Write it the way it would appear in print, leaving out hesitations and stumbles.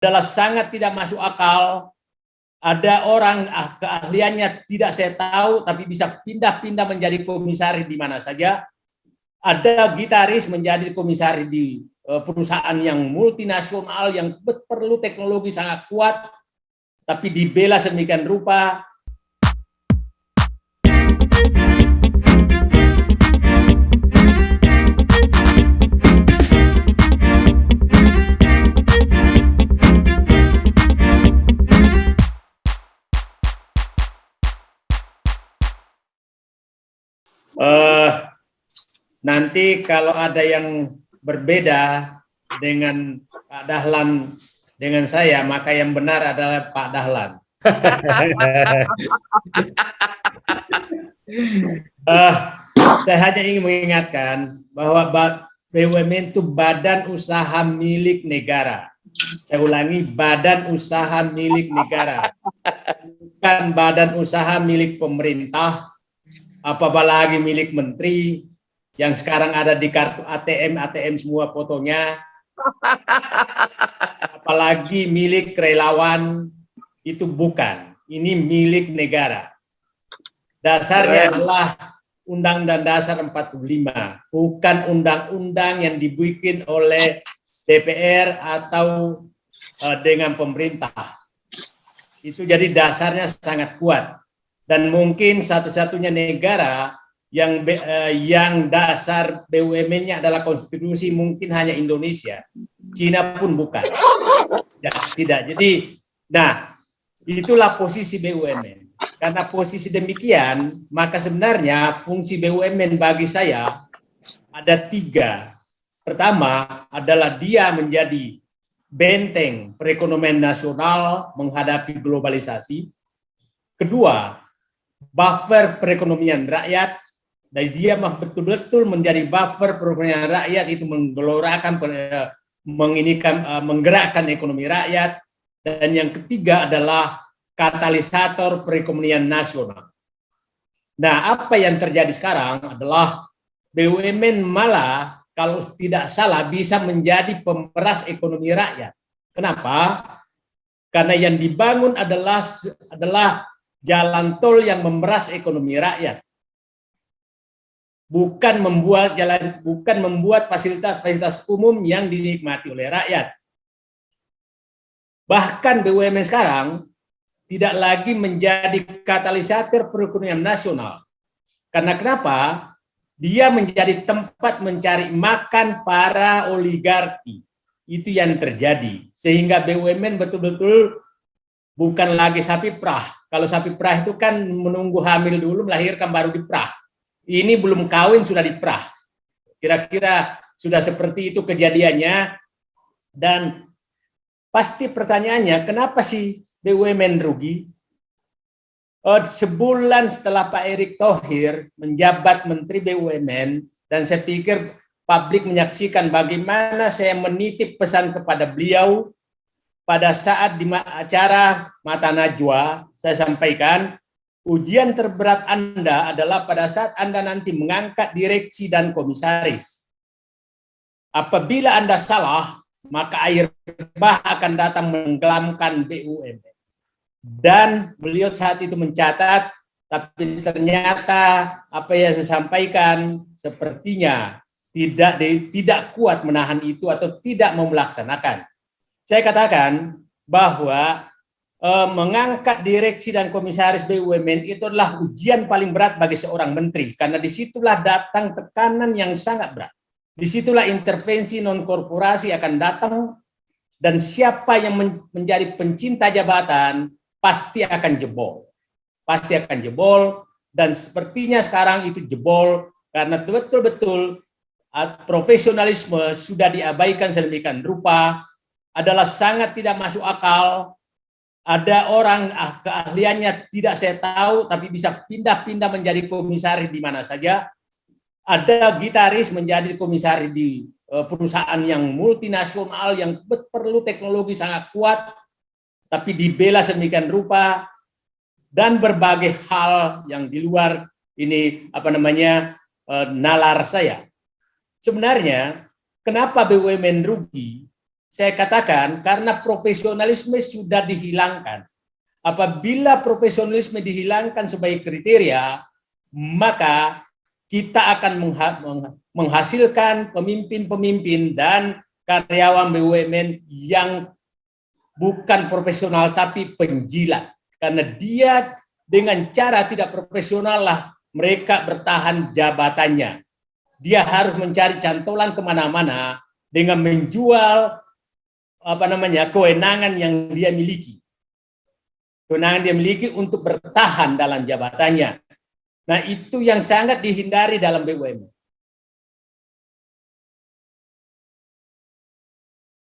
adalah sangat tidak masuk akal. Ada orang keahliannya tidak saya tahu, tapi bisa pindah-pindah menjadi komisaris di mana saja. Ada gitaris menjadi komisaris di perusahaan yang multinasional yang perlu teknologi sangat kuat, tapi dibela sedemikian rupa. Nanti kalau ada yang berbeda dengan Pak Dahlan dengan saya, maka yang benar adalah Pak Dahlan. Saya hanya ingin mengingatkan bahwa BUMN itu badan usaha milik negara. Saya ulangi, badan usaha milik negara, bukan badan usaha milik pemerintah, apalagi milik menteri yang sekarang ada di kartu ATM semua fotonya, apalagi milik relawan. Itu bukan, ini milik negara. Dasarnya adalah Undang-Undang Dasar 45, bukan undang-undang yang dibikin oleh DPR atau dengan pemerintah. Itu jadi dasarnya sangat kuat. Dan mungkin satu-satunya negara yang dasar BUMN-nya adalah konstitusi mungkin hanya Indonesia. Cina pun bukan. Ya, tidak. Jadi, nah, itulah posisi BUMN. Karena posisi demikian, maka sebenarnya fungsi BUMN bagi saya ada 3. Pertama adalah dia menjadi benteng perekonomian nasional menghadapi globalisasi. Kedua, buffer perekonomian rakyat. Dan dia betul-betul menjadi buffer perekonomian rakyat, itu menggelorakan, menggerakkan ekonomi rakyat. Dan yang ketiga adalah katalisator perekonomian nasional. Nah, apa yang terjadi sekarang adalah BUMN malah kalau tidak salah bisa menjadi pemeras ekonomi rakyat. Kenapa? Karena yang dibangun adalah jalan tol yang memeras ekonomi rakyat. Bukan membuat fasilitas-fasilitas umum yang dinikmati oleh rakyat. Bahkan BUMN sekarang tidak lagi menjadi katalisator perekonomian nasional. Karena kenapa? Dia menjadi tempat mencari makan para oligarki. Itu yang terjadi. Sehingga BUMN betul-betul bukan lagi sapi perah. Kalau sapi perah itu kan menunggu hamil dulu, melahirkan baru diperah. Ini belum kawin sudah diperah. Kira-kira sudah seperti itu kejadiannya. Dan pasti pertanyaannya, kenapa sih BUMN rugi? Sebulan setelah Pak Erick Thohir menjabat Menteri BUMN, dan saya pikir publik menyaksikan bagaimana saya menitip pesan kepada beliau pada saat di acara Mata Najwa, saya sampaikan, ujian terberat Anda adalah pada saat Anda nanti mengangkat direksi dan komisaris. Apabila Anda salah, maka air bah akan datang menenggelamkan BUMN. Dan beliau saat itu mencatat, tapi ternyata apa yang saya sampaikan sepertinya tidak kuat menahan itu atau tidak mau melaksanakan. Saya katakan bahwa mengangkat direksi dan komisaris BUMN itu adalah ujian paling berat bagi seorang menteri, karena disitulah datang tekanan yang sangat berat. Disitulah intervensi non-korporasi akan datang, dan siapa yang menjadi pencinta jabatan pasti akan jebol. Pasti akan jebol, dan sepertinya sekarang itu jebol karena betul-betul profesionalisme sudah diabaikan sedemikian rupa, adalah sangat tidak masuk akal. Ada orang keahliannya tidak saya tahu, tapi bisa pindah-pindah menjadi komisaris di mana saja. Ada gitaris menjadi komisaris di perusahaan yang multinasional yang perlu teknologi sangat kuat, tapi dibela sedemikian rupa, dan berbagai hal yang di luar ini nalar saya. Sebenarnya kenapa BUMN rugi? saya katakan karena profesionalisme sudah dihilangkan. Apabila profesionalisme dihilangkan sebagai kriteria, maka kita akan menghasilkan pemimpin-pemimpin dan karyawan BUMN yang bukan profesional tapi penjilat. Karena dia dengan cara tidak profesional lah mereka bertahan jabatannya. Dia harus mencari cantolan kemana-mana dengan menjual kewenangan yang dia miliki. Kewenangan dia miliki untuk bertahan dalam jabatannya. Nah, itu yang sangat dihindari dalam BUMN.